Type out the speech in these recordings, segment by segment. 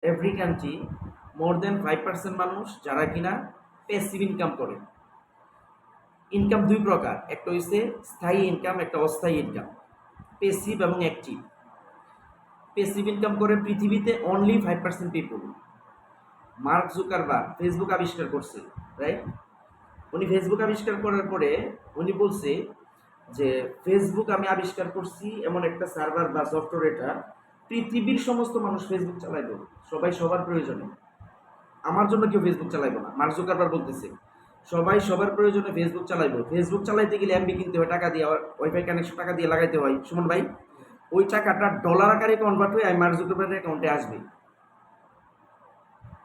Every country মোর দেন 5% মানুষ যারা কিনা প্যাসিভ ইনকাম করে। ইনকাম দুই প্রকার, একটা হচ্ছে স্থায়ী ইনকাম, একটা অস্থায়ী ইনকাম, প্যাসিভ এবং অ্যাক্টিভ। প্যাসিভ ইনকাম করে পৃথিবীতে অনলি 5% পিপুল। মার্ক জুকারবার্গ ফেসবুক আবিষ্কার করছে, রাইট? উনি ফেসবুক আবিষ্কার করার পরে উনি বলছে যে ফেসবুক আমি আবিষ্কার করছি এমন একটা সার্ভার বা সফটওয়্যার, এটা পৃথিবীর সমস্ত মানুষ ফেসবুক চালাইব, সবাই সবার প্রয়োজনে, আমার জন্য কেউ ফেসবুক চালাইব না। মার্ক জুকারবার্গ বলতেছে সবাই সবার প্রয়োজনে ফেসবুক চালাইব। ফেসবুক চালাইতে গেলে এমবি কিনতে হয়, টাকা দিয়ে, ওয়াইফাই কানেকশন টাকা দিয়ে লাগাইতে হয়, সুমন ভাই। ওই টাকাটা ডলার আকারে কনভার্ট হয়ে মার্ক জুকারবার্গের অ্যাকাউন্টে আসবে,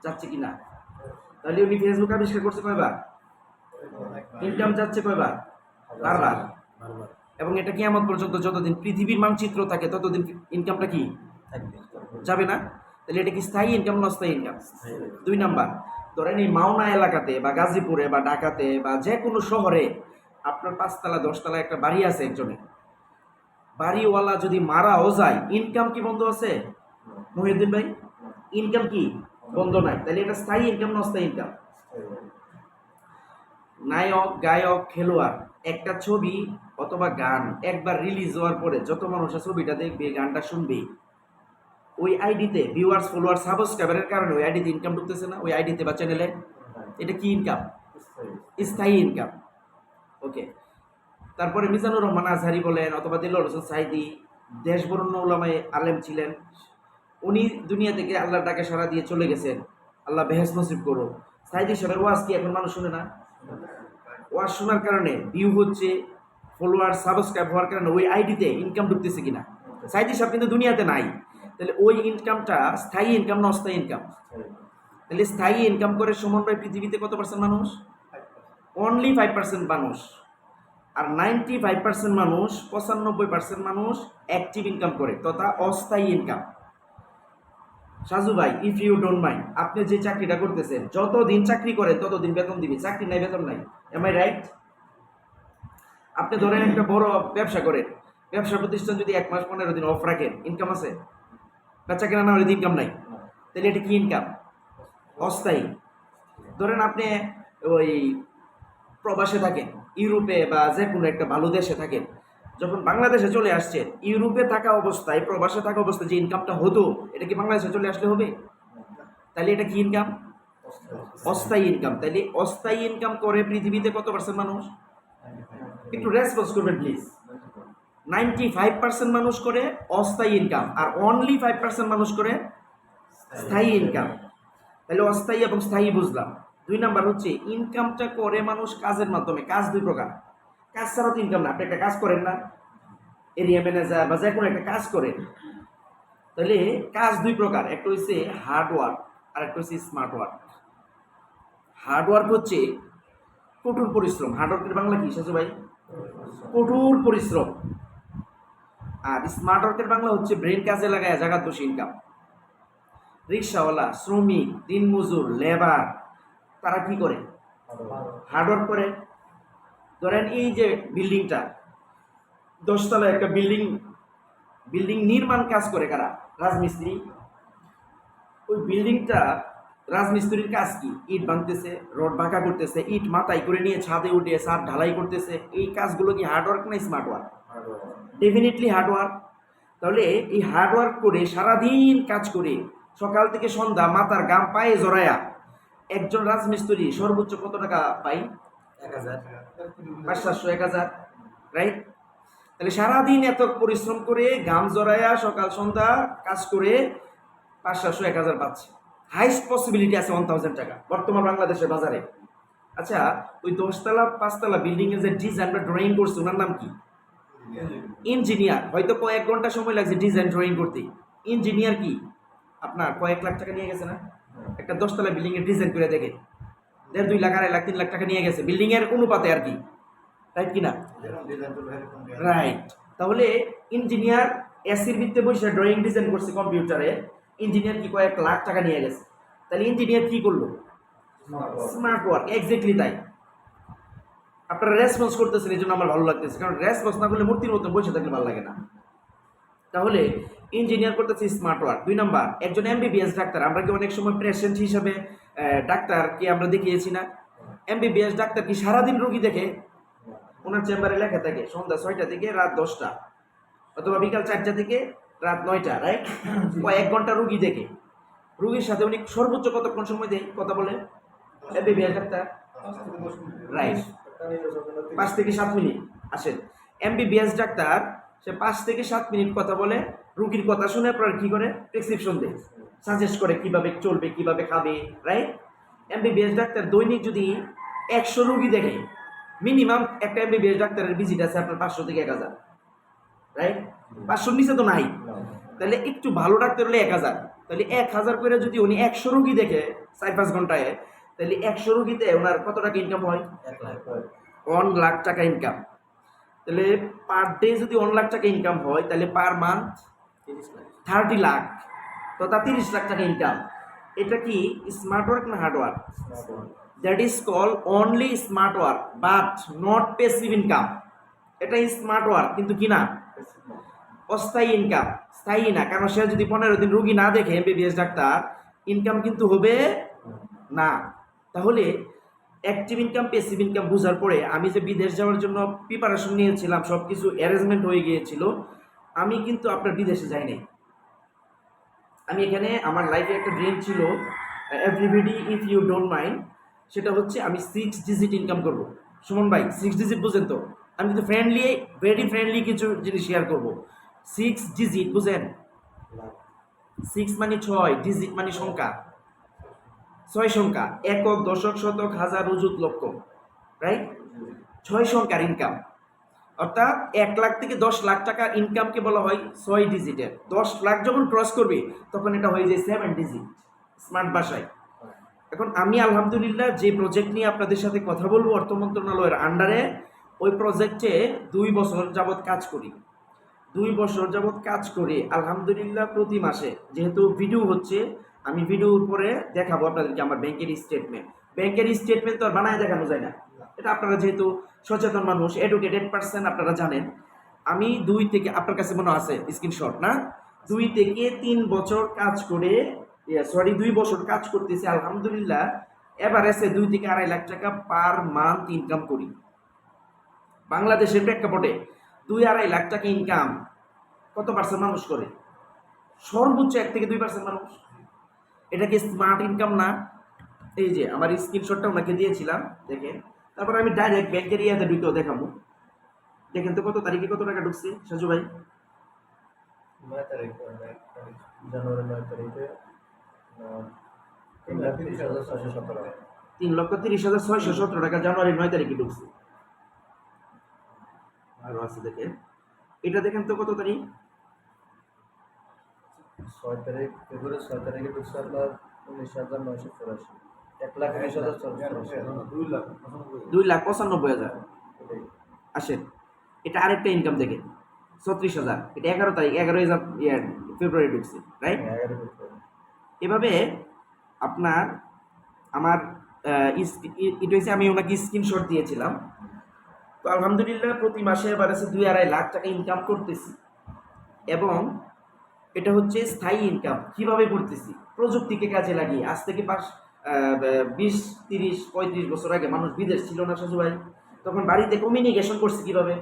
যাচ্ছে কিনা? তাহলে উনি ফেসবুক আবিষ্কার করছে কয়বার? ইনকাম যাচ্ছে কয়বার? বারবার। এবং এটা কিয়ামত পর্যন্ত যতদিন পৃথিবীর মানচিত্র থাকে ততদিন ইনকামটা কি যাবে না? তাহলে এটা কি স্থায়ী ইনকাম না অস্থায়ী ইনকাম? দুই নাম্বার, ধরেন এই মাওনা এলাকাতে বা গাজীপুরে বা ঢাকাতে বা যে কোনো শহরে আপনার 5 তলা 10 তলা একটা বাড়ি আছে, একজনের বাড়িওয়ালা যদি মারাও যায়, ইনকাম কি বন্ধ আছে মহিউদ্দিন ভাই? ইনকাম কি বন্ধ নাই? তাহলে এটা স্থায়ী ইনকাম না অস্থায়ী ইনকাম? নায়ক, গায়ক, খেলোয়াড় একটা ছবি অথবা গান একবার রিলিজ হওয়ার পরে যত মানুষ ছবিটা দেখবে, গানটা শুনবে, ওই আইডিতে ভিউয়ার্স, ফলোয়ার, সাবস্ক্রাইবারের কারণে ওই আইডিতে ইনকাম ঢুকতেছে না? ওই আইডিতে বা চ্যানেলে, এটা কি ইনকাম? স্থায়ী ইনকাম। ওকে। তারপরে মিজানুর রহমান আজহারি বলেন অথবা দিলওয়ার হোসেন সাইদি, দেশ বরণ্য উলামায়ে আলেম ছিলেন, উনি দুনিয়া থেকে আল্লাহর ডাকে সাড়া দিয়ে চলে গেছেন, আল্লাহ বেহেশত নসিব করো। সাইদি সাহেবের ওয়াজ কি এখন মানুষ শুনে না? ওয়াজ শোনার কারণে ভিউ হচ্ছে, ফলোয়ার, সাবস্ক্রাইব হওয়ার কারণে ওই আইডিতে ইনকাম ঢুকতেছে কিনা? সাইদি সাহেব কিন্তু দুনিয়াতে নাই। তাহলে ওই ইনকামটা স্থায়ী ইনকাম না অস্থায়ী ইনকাম? তাহলে স্থায়ী ইনকাম করে সমন্বয় পৃথিবীতে কত পার্সেন্ট মানুষ? অনলি 5% মানুষ। আর 95% মানুষ, 95% মানুষ অ্যাক্টিভ ইনকাম করে, তথা অস্থায়ী ইনকাম। সাজু ভাই, ইফ ইউ ডোন্ট মাইন্ড, আপনি যে চাকরিটা করতেছেন, যতদিন চাকরি করেন ততদিন বেতন দিবে, চাকরি নাই বেতন নাই। Am I right? আপনি ধরেন একটা বড় ব্যবসা করেন, ব্যবসা প্রতিষ্ঠান যদি 1 মাস 15 দিন অফ রাখেন, ইনকাম আছে? বেচা কেনা না হলে ইনকাম নাই। তাহলে এটা কি ইনকাম? অস্থায়ী। ধরেন আপনি ওই প্রবাসে থাকেন, ইউরোপে বা যে কোনো একটা ভালো দেশে থাকেন, যখন বাংলাদেশে চলে আসছেন, ইউরোপে থাকা অবস্থায়, প্রবাসে থাকা অবস্থায় যে ইনকামটা হতো, এটা কি বাংলাদেশে চলে আসলে হবে? তাহলে এটা কি ইনকাম? অস্থায়ী ইনকাম। তাহলে অস্থায়ী ইনকাম করে পৃথিবীতে কত পার্সেন্ট মানুষ? একটু রেসপন্স করবেন প্লিজ। 95% মানুষ করে অস্থায়ী ইনকাম, আর অনলি 5% মানুষ করে স্থায়ী ইনকাম। তাহলে অস্থায়ী এবং স্থায়ী বুঝলাম। 2 নাম্বার হচ্ছে ইনকামটা করে মানুষ কাজের মাধ্যমে। কাজ দুই প্রকার, কাজ ছাড়া তো ইনকাম না। আপনি একটা কাজ করেন না, এরিয়া ম্যানেজার বা যে কোনো একটা কাজ করেন, তাহলে কাজ দুই প্রকার, একটা হচ্ছে হার্ড ওয়ার্ক আর একটা হচ্ছে স্মার্ট ওয়ার্ক। হার্ড ওয়ার্ক হচ্ছে কঠোর পরিশ্রম। হার্ড ওয়ার্কের বাংলা কি সাজু ভাই? কঠোর পরিশ্রম। আর স্মার্ট ওয়ার্কের বাংলা হচ্ছে ব্রেন কাজে লাগায় জাগাত বসে ইনকাম। রিক্সাওয়ালা, শ্রমিক, দিনমজুর, লেবার, তারা কি করে? হার্ডওয়ার্ক করে। ধরেন এই যে বিল্ডিংটা, 10 তলা একটা বিল্ডিং, বিল্ডিং নির্মাণ কাজ করে কারা? রাজমিস্ত্রি। ওই বিল্ডিংটা, রাজমিস্ত্রির কাজ কি? ইট ভাঙতেছে, রড বাঁকা করতেছে, ইট মাথায় করে নিয়ে ছাদে উঠে ছাদ ঢালাই করতেছে। এই কাজগুলো কি হার্ডওয়ার্ক না স্মার্ট ওয়ার্ক? Definitely hard work. তাহলে এই হার্ডওয়ার্ক করে সারাদিন কাজ করে সকাল থেকে সন্ধ্যা মাথার গাম পায়ে জড়ায়া একজন রাজমিস্ত্রি সর্বোচ্চ কত টাকা পায়? 1000, 500, 1000, রাইট? তাহলে সারাদিন এত পরিশ্রম করে গাম জড়ায়া সকাল সন্ধ্যা কাজ করে 500, 1000 পাচ্ছে। হাইস্ট পসিবিলিটি আছে 1000 টাকা বর্তমান বাংলাদেশের বাজারে। আচ্ছা, ওই 10 তলা 5 তলা বিল্ডিং এর যে ডিজাইন বা ড্রয়িং করছে, ওনার নাম কি? ইঞ্জিনিয়ার। হয়তো কয়েক ঘন্টা সময় লাগছে ডিজাইন ড্রয়িং করতে। ইঞ্জিনিয়ার কি আপনার কয়েক লাখ টাকা নিয়ে গেছে না? একটা 10 তলা বিল্ডিং এর ডিজাইন করে দেখে 1.5, 2 লাখ, 2.5 লাখ, 3 লাখ টাকা নিয়ে গেছে, বিল্ডিং এর অনুপাতে আর কি, রাইট কিনা? রাইট। তাহলে ইঞ্জিনিয়ার এসির ভিতরে বসে ড্রয়িং ডিজাইন করছে কম্পিউটারে, ইঞ্জিনিয়ার কি কয়েক লাখ টাকা নিয়ে গেছে। তাহলে ইঞ্জিনিয়ার কি করলো? Smart work. এক্স্যাক্টলি তাই। আপনারা রেসপন্স করতেছেন, এই জন্য আমার ভালো লাগতেছে, কারণ রেসপন্স না করলে মূর্তির মতো বসে থাকলে ভালো লাগে না। তাহলে ইঞ্জিনিয়ার করতেছি স্মার্ট ওয়ার্ক। 2 নাম্বার একজন এমবিবিএস ডাক্তার। আমরা কি অনেক সময় পেশেন্ট হিসাবে ডাক্তার কি আমরা দেখিয়েছি না? এমবিবিএস ডাক্তার কি সারাদিন রোগী দেখে? ওনার চেম্বারে লেখা থাকে সন্ধ্যা 6টা থেকে রাত 10টা অথবা বিকাল 4টা থেকে রাত 9টা, রাইট? কয়েক ঘন্টা রুগী দেখে। রুগীর সাথে উনি সর্বোচ্চ কতক্ষণ সময় দেয় কথা বলে এমবিবিএস ডাক্তার? রাইট, 5 থেকে 7 মিনিট। আসেন, এমবিবিএস ডাক্তার সে 5 থেকে 7 মিনিট কথা বলে, রুগীর কথা শুনে পরে কি করে প্রেসক্রিপশন দেয়, সাজেস্ট করে কিভাবে চলবে, কিভাবে খাবে, রাইট? এমবিবিএস ডাক্তার দৈনিক যদি 100 রুগী দেখে, মিনিমাম একটা এমবিবিএস ডাক্তারের ভিজিট আছে আপনার 500 থেকে 1000, রাইট? 500 নিচে তো নাই। তাহলে একটু ভালো ডাক্তার হলে 1000, তাহলে 1000 করে যদি উনি 100 রুগী দেখে 4-5 ঘন্টায়, তাহলে 100 রুগীতে ওনার কত টাকা ইনকাম হয়? 1 লাখ টাকা ইনকাম। তাহলে পার ডে যদি 1 লাখ টাকা ইনকাম হয়, তাহলে পার মান্থ 30 লাখ, তথা 30 লাখ টাকা ইনকাম। এটা কি স্মার্ট ওয়ার্ক না hard work? That is call only smart work but not passive income. এটা স্মার্ট ওয়ার্ক কিন্তু কি না, অস্থায়ী ইনকাম, স্থায়ী না। কারণ সে যদি 15 দিন রুগী না দেখে এমবিবিএস ডাক্তার, ইনকাম কিন্তু হবে না। তাহলে অ্যাক্টিভ ইনকাম প্যাসিভ ইনকাম বোঝার পরে আমি যে বিদেশ যাওয়ার জন্য প্রিপারেশন নিয়েছিলাম, সব কিছু অ্যারেঞ্জমেন্ট হয়ে গিয়েছিল, আমি কিন্তু আপনার বিদেশে যাই নাই। আমি এখানে আমার লাইফে একটা ড্রিম ছিল, everybody if you don't mind, সেটা হচ্ছে আমি 6 ডিজিট ইনকাম করব। সুমন ভাই 6 ডিজিট বুঝেন তো? আমি কিন্তু ফ্রেন্ডলি, ভেরি ফ্রেন্ডলি কিছু জিনিস শেয়ার করব। 6 ডিজিট বুঝেন? 6 মানে 6, ডিজিট মানে সংখ্যা, 6 সংখ্যা, একক, দশক, শতক, হাজার, অযুত, লক্ষ, রাইট? 6 সংখ্যার ইনকাম, অর্থাৎ 1 লাখ থেকে 10 লাখ টাকা ইনকামকে বলা হয় 6 ডিজিটের। 10 লাখ যখন ক্রস করবে তখন এটা হয়ে যায় 7 ডিজিট স্মার্ট ভাষায়। এখন আমি আলহামদুলিল্লাহ যে প্রজেক্ট নিয়ে আপনাদের সাথে কথা বলবো অর্থ মন্ত্রণালয়ের আন্ডারে, ওই প্রজেক্টে 2 বছর যাবৎ কাজ করি। 2 বছর যাবৎ কাজ করে আলহামদুলিল্লাহ প্রতি মাসে, যেহেতু ভিডিও হচ্ছে, আমি ভিডিওর পরে দেখাবো আপনাদেরকে আমার ব্যাংকের স্টেটমেন্ট। ব্যাংকের স্টেটমেন্ট তো আর বানায় দেখানো যায় না, এটা আপনারা যেহেতু সচেতন মানুষ, এডুকেটেড পার্সন, আপনারা জানেন। আমি 2 থেকে, আপনার কাছে মনে আছে স্ক্রিনশট না, 2 থেকে 3 বছর কাজ করে, 2 বছর কাজ করতেছি আলহামদুলিল্লাহ, এভারেজে 2 থেকে 2.5 লাখ টাকা পার মান্থ ইনকাম করি। বাংলাদেশের প্রেক্ষাপটে 2-2.5 লাখ টাকা ইনকাম কত পার্সেন্ট মানুষ করে? সর্বোচ্চ 1 থেকে 2% মানুষ। এটা কি স্মার্ট ইনকাম না? এই যে আমার স্ক্রিনশটটা ওনাকে দিয়েছিলাম, দেখেন। তারপর আমি ডাইরেক্ট ব্যাংকের ইয়াতে ঢুকেও দেখাবো। দেখেন তো কত তারিখে কত টাকা ঢুকছে সাজু ভাই? 9 তারিখ, জানুয়ারি 9 তারিখে 3,30,617 টাকা। 3,30,617 টাকা জানুয়ারি 9 তারিখে ঢুকছে। আরো আছে দেখেন, এটা দেখেন তো কত তারিখ? 6 তারিখ, ফেব্রুয়ারি 6 তারিখে ঢুকছে আপনার 19,984। 1,19,484। 2,95,000। আসেন, এটা আরেকটা ইনকাম দেখেন 36,000। এটা 11 তারিখ, 11 ফেব্রুয়ারি ঢুকছে, রাইট? এভাবে আপনার আমার এটা হচ্ছে আমি ওনাকে স্ক্রিনশট দিয়েছিলাম। তো আলহামদুলিল্লাহ প্রতি মাসে এবার আছে 2-2.5 লাখ টাকা ইনকাম করতেছি, এবং এটা হচ্ছে স্থায়ী ইনকাম। কিভাবে করতেছি? প্রযুক্তিকে কাজে লাগিয়ে। আজ থেকে 20, 30, 35 বছর আগে মানুষ বিদেশ ছিল না সাজু ভাই, তখন বাড়িতে কমিউনিকেশন করছে কিভাবে?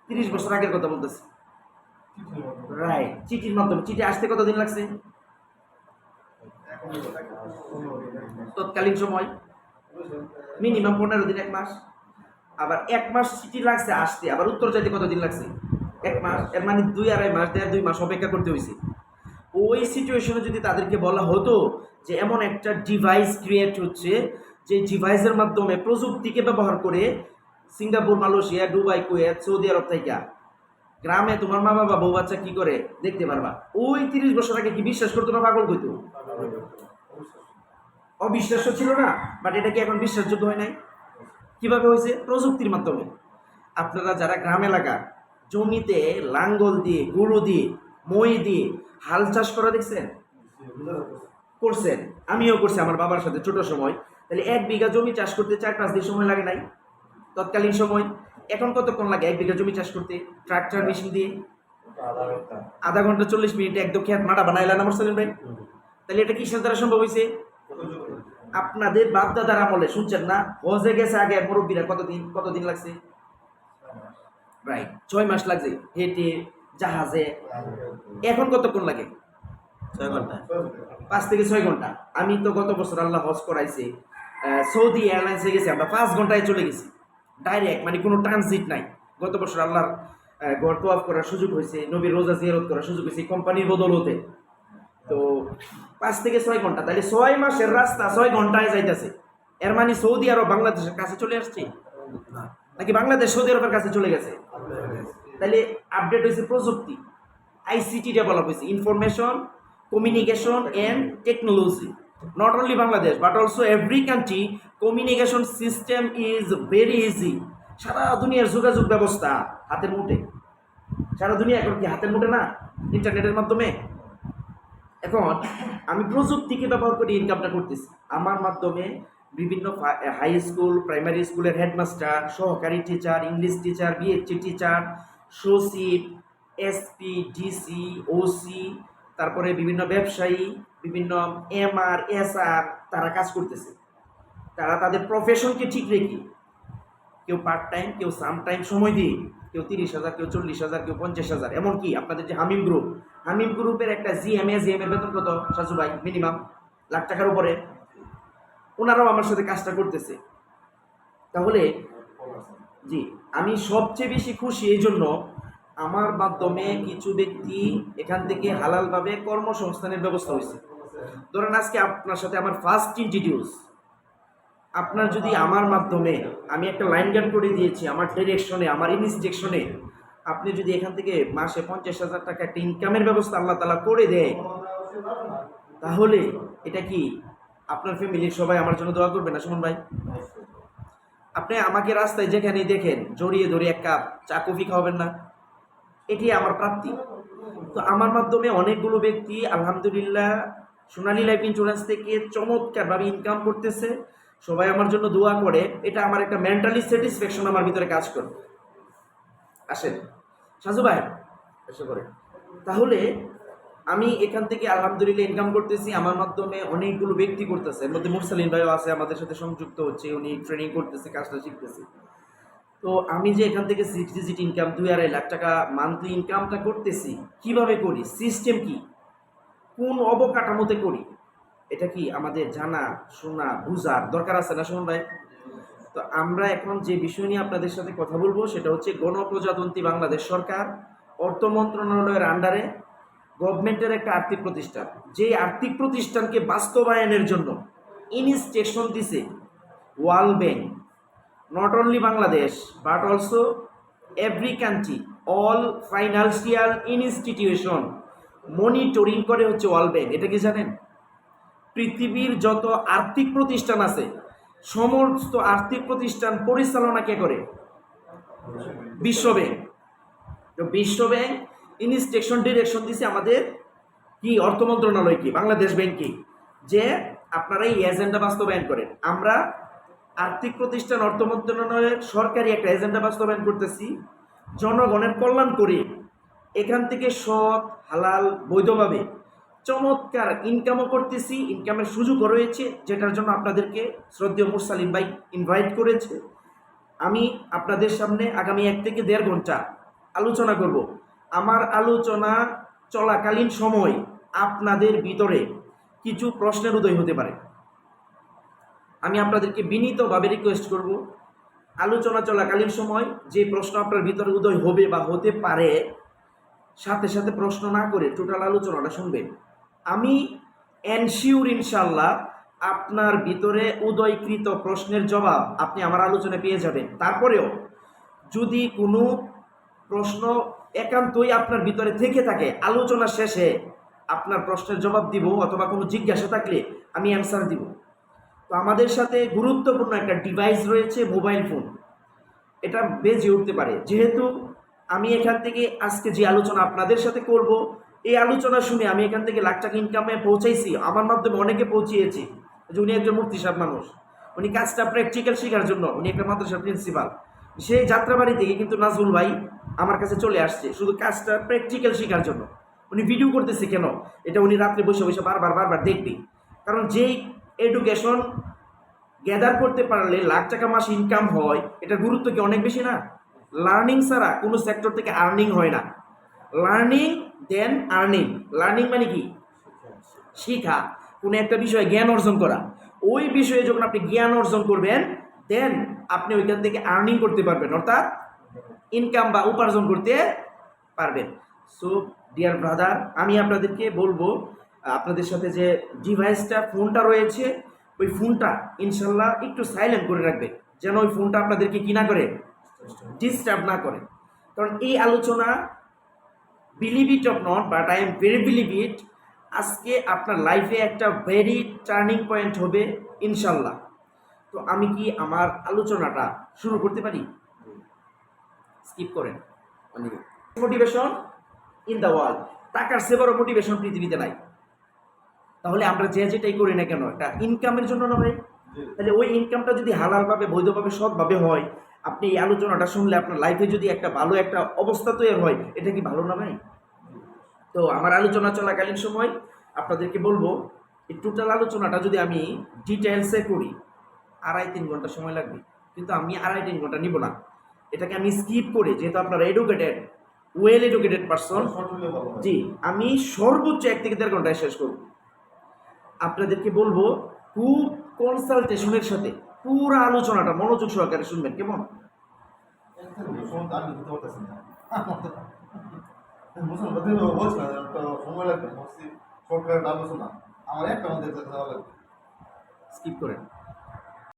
30 বছর আগের কথা বলতেছি, রাইট? চিঠির মাধ্যমে। চিঠি আসতে কতদিন লাগছে তৎকালীন সময়? মিনিমাম 15 দিন, 1 মাস। আবার 1 মাস চিঠি লাগছে আসতে, আবার উত্তর চাইতে কতদিন লাগছে? 1 মাস। এর মানে 2-2.5 মাস, 1.5-2 মাস অপেক্ষা করতে হয়েছে। ওই সিচুয়েশনে যদি তাদেরকে বলা হতো যে এমন একটা ডিভাইস ক্রিয়েট হচ্ছে, যে ডিভাইসের মাধ্যমে প্রযুক্তিকে ব্যবহার করে Singapore, Malaysia, Dubai, Kuwait, Saudi আরব থেকে গ্রামে তোমার মা বাবা বউ বাচ্চা কি করে দেখতে পারবা, ওই 30 বছর আগে কি বিশ্বাস করতো না পাগল কইতো? অবিশ্বাস্য ছিল না, বাট এটা কি এখন বিশ্বাসযোগ্য হয় নাই? কিভাবে হয়েছে? প্রযুক্তির মাধ্যমে। আপনারা যারা গ্রাম এলাকা জমিতে লাঙ্গল দিয়ে, গরু দিয়ে, মই দিয়ে হাল চাষ করা দেখছেন? করছেন? আমিও করছি আমার বাবার সাথে ছোট সময়। তাহলে 1 বিঘা জমি চাষ করতে 4-5 দিন সময় লাগে নাই তৎকালীন সময়? এখন কতক্ষণ লাগে 1 বিঘা জমি চাষ করতে ট্রাক্টর মেশিন দিয়ে? আধা ঘন্টা আধা ঘন্টা 40 মিনিট একদম খেত মাটা বানাইলেন আমার সেলিম ভাই। তাহলে এটা কিসের দ্বারা সম্ভব হয়েছে? আপনাদের বাপ দাদার আমলে শুনছেন না, হজে গেছে আগে মুরব্বীরা কতদিন লাগছে? রাইট, 6 মাস লাগছে হেঁটে জাহাজে। এখন কতক্ষণ লাগে? 6 ঘন্টা 5 থেকে 6 ঘন্টা। আমি তো গত বছর আল্লাহ হজ করাইছে, সৌদি এয়ারলাইন্সে গেছি আমরা 5 ঘন্টায় চলে গেছি ডাইরেক্ট, মানে কোনো ট্রানজিট নাই। গত বছর আল্লাহর ঘর তোয়াফ করার সুযোগ হয়েছে, নবীর রোজা জিয়ারত করার সুযোগ হয়েছে কোম্পানির বদলতে। তো 5 থেকে 6 ঘন্টা, তাহলে 6 মাসের রাস্তা 6 ঘন্টায় যাইতেছে। এর মানে সৌদি আরব বাংলাদেশের কাছে চলে আসছে নাকি বাংলাদেশ সৌদি আরবের কাছে চলে গেছে? তাহলে আপডেট হয়েছে প্রযুক্তি, আইসিটি ডেভেলপ হয়েছে, information communication and technology. Not only Bangladesh but also every country communication system is very easy. সারা দুনিয়ার যোগাযোগ ব্যবস্থা হাতের মুঠে। সারা দুনিয়া এখন কি হাতের মুঠে না, ইন্টারনেটের মাধ্যমে। এখন আমি প্রযুক্তিকে ব্যবহার করে ইনকামটা করতেছি। আমার মাধ্যমে বিভিন্ন হাই স্কুল প্রাইমারি স্কুলের হেডমাস্টার, সহকারী teacher, English teacher, BSc teacher, সচিব, এসপি, ডিসি, ওসি, তারপরে বিভিন্ন ব্যবসায়ী, বিভিন্ন এমআর, এসআর, তারা কাজ করতেছে। তারা তাদের প্রফেশনকে ঠিক রেখে, কেউ পার্ট টাইম, কেউ সাম টাইম সময় দিয়ে, কেউ 30,000, কেউ 40,000, কেউ 50,000। এমনকি আপনাদের যে হামিম গ্রুপের একটা জিএম এর বেতন কত সাজু ভাই? মিনিমাম লাখ টাকার উপরে। ওনারাও আমার সাথে কাজটা করতেছে। তাহলে জি, আমি সবচেয়ে বেশি খুশি এই জন্য, আমার মাধ্যমে কিছু ব্যক্তি এখান থেকে হালালভাবে কর্মসংস্থানের ব্যবস্থা হয়েছে। ধরেন আজকে আপনার সাথে আমার ফার্স্ট ইন্ট্রোডিউস, আপনার যদি আমার মাধ্যমে আমি একটা লাইন গান করে দিয়েছি, আমার ডিরেকশনে, আমার ইনস্ট্রাকশনে, আপনি যদি এখান থেকে মাসে 50,000 টাকা একটা ইনকামের ব্যবস্থা আল্লাহ তাআলা করে দেয়, তাহলে এটা কি আপনার ফ্যামিলির সবাই আমার জন্য দোয়া করবে না সুমন ভাই? আপনি আমাকে রাস্তায় যেখানেই দেখেন জড়িয়ে ধরে এক কাপ চা কফি খাওয়াবেন না? এটি আমার প্রাপ্তি। তো আমার মাধ্যমে অনেকগুলো ব্যক্তি আলহামদুলিল্লাহ সোনালী লাইফ ইন্স্যুরেন্স থেকে চমৎকারভাবে ইনকাম করতেছে। সবাই আমার জন্য দোয়া করে, এটা আমার একটা মেন্টালি স্যাটিসফ্যাকশন আমার ভিতরে কাজ করে। আসেন সাজু ভাই এসে করে। তাহলে আমি এখান থেকে আলহামদুলিল্লাহ ইনকাম করতেছি, আমার মাধ্যমে অনেকগুলো ব্যক্তি করতেছে। এর মধ্যে মুরসালিন ভাইও আছে, আমাদের সাথে সংযুক্ত হচ্ছে, উনি ট্রেনিং করতেছে, কাজটা শিখতেছে। তো আমি যে এখান থেকে 6 ডিজিট ইনকাম 2-2.5 লাখ টাকা মান্থলি ইনকামটা করতেছি, কিভাবে করি, সিস্টেম কি, কোন অবকাঠামোতে করি, এটা কি আমাদের জানা শোনা বুঝার দরকার আছে না সুমন ভাই? তো আমরা এখন যে বিষয় নিয়ে আপনাদের সাথে কথা বলবো সেটা হচ্ছে গণপ্রজাতন্ত্রী বাংলাদেশ সরকার অর্থ মন্ত্রণালয়ের আন্ডারে গভর্নমেন্টের একটা আর্থিক প্রতিষ্ঠান, যে আর্থিক প্রতিষ্ঠানকে বাস্তবায়নের জন্য ইনস্ট্রাকশন দিছে world bank. Not only Bangladesh but also every country, all financial institution monitoring করে হচ্ছে ওয়ার্ল্ড ব্যাংক। এটা কি জানেন? পৃথিবীর যত আর্থিক প্রতিষ্ঠান আছে সমস্ত আর্থিক প্রতিষ্ঠান পরিচালনা কে করে? বিশ্ব ব্যাংক। তো বিশ্ব ব্যাংক ইনস্ট্রাকশন ডিরেকশন দিছে আমাদের কি অর্থ মন্ত্রণালয় কি বাংলাদেশ ব্যাংক কি, যে আপনারা এই এজেন্ডা বাস্তবায়ন করেন। আমরা আর্থিক প্রতিষ্ঠান অর্থ মন্ত্রণালয়ের সরকারি একটা এজেন্ডা বাস্তবায়ন করতেছি, জনগণের কল্যাণ করে এখান থেকে সৎ হালাল বৈধভাবে চমৎকার ইনকামও করতেছি, ইনকামের সুযোগও রয়েছে, যেটার জন্য আপনাদেরকে শ্রদ্ধেয় মুরসালিম ভাই ইনভাইট করেছে। আমি আপনাদের সামনে আগামী 1 থেকে 1.5 ঘন্টা আলোচনা করব। আমার আলোচনা চলাকালীন সময় আপনাদের ভিতরে কিছু প্রশ্নের উদয় হতে পারে। আমি আপনাদেরকে বিনীতভাবে রিকোয়েস্ট করব, আলোচনা চলাকালীন সময় যে প্রশ্ন আপনার ভিতরে উদয় হবে বা হতে পারে, সাথে সাথে প্রশ্ন না করে টোটাল আলোচনাটা শুনবেন। আমি এনশিওর ইনশাল্লাহ আপনার ভিতরে উদয়কৃত প্রশ্নের জবাব আপনি আমার আলোচনায় পেয়ে যাবেন। তারপরেও যদি কোনো প্রশ্ন একান্তই আপনার ভিতরে থেকে থাকে, আলোচনা শেষে আপনার প্রশ্নের জবাব দিব, অথবা কোনো জিজ্ঞাসা থাকলে আমি অ্যান্সার দিব। তো আমাদের সাথে গুরুত্বপূর্ণ একটা ডিভাইস রয়েছে, মোবাইল ফোন। এটা বেজে উঠতে পারে। যেহেতু আমি এখান থেকে আজকে যে আলোচনা আপনাদের সাথে করব, এই আলোচনা শুনে আমি এখান থেকে লাখ টাকা ইনকামে পৌঁছাইছি, আমার মাধ্যমে অনেকে পৌঁছিয়েছি। যে উনি একজন মুফতি সাহেব মানুষ, উনি কাজটা প্র্যাকটিক্যাল শেখার জন্য উনি একটা মাদ্রাসার প্রিন্সিপাল। সেই যাত্রাবাড়ি থেকে কিন্তু নাজরুল ভাই আমার কাছে চলে আসছে শুধু কাজটা প্র্যাকটিক্যাল শেখার জন্য। উনি ভিডিও করতেছে কেন, এটা উনি রাত্রে বসে বসে বারবার বারবার দেখবে। কারণ যেই এডুকেশন গ্যাদার করতে পারলে লাখ টাকা মাস ইনকাম হয়, এটা গুরুত্ব কি অনেক বেশি না? লার্নিং ছাড়া কোনো সেক্টর থেকে আর্নিং হয় না। লার্নিং দেন আর্নিং। লার্নিং মানে কি? শিখা, কোনো একটা বিষয়ে জ্ঞান অর্জন করা। ওই বিষয়ে যখন আপনি জ্ঞান অর্জন করবেন, দেন আপনি ওইখান থেকে আর্নিং করতে পারবেন, অর্থাৎ ইনকাম বা উপার্জন করতে পারবেন। সো ডিয়ার ব্রাদার, আমি আপনাদেরকে বলবো আপনাদের সাথে যে ডিভাইসটা ফোনটা রয়েছে, ওই ফোনটা ইনশাল্লাহ একটু সাইলেন্ট করে রাখবেন, যেন ওই ফোনটা আপনাদেরকে কি না করে, ডিস্টার্ব না করে। কারণ এই আলোচনা, believe it or not, but I am very believe it, আজকে আপনার লাইফে একটা ভেরি টার্নিং পয়েন্ট হবে ইনশাল্লাহ। তো আমি কি আমার আলোচনাটা শুরু করতে পারি? স্কিপ করেন। মোটিভেশন ইন দ্য ওয়ার্ল্ড, টাকার চেয়ে বড় মোটিভেশন পৃথিবীতে নাই। তাহলে আমরা যে যেটাই করি না কেন, একটা ইনকামের জন্য না ভাই? তাহলে ওই ইনকামটা যদি হালালভাবে, বৈধভাবে, সৎভাবে হয়, আপনি এই আলোচনাটা শুনলে আপনার লাইফে যদি একটা ভালো একটা অবস্থা তৈরি হয়, এটা কি ভালো না ভাই? তো আমার আলোচনা চলাকালীন সময় আপনাদেরকে বলবো, এই টোটাল আলোচনাটা যদি আমি ডিটেলসে করি 2.5-3 ঘন্টা সময় লাগবে, কিন্তু আমি 2.5-3 ঘন্টা নিব না। এটাকে আমি স্কিপ করে, যেহেতু আপনারা এডুকেটেড, ওয়েল এডুকেটেড পারসন, জি, আমি সর্বোচ্চ 1 থেকে 1.5 ঘন্টায় শেষ করব। আপনাদেরকে বলবো খুব কনসালটেশনের সাথে পুরো আলোচনাটা মনোযোগ সহকারে শুনবেন, কেমন? বলছি না একটা সময় লাগবে, সরকারের আলোচনা আমার একটা আমাদের দেওয়া লাগবে। স্কিপ করেন।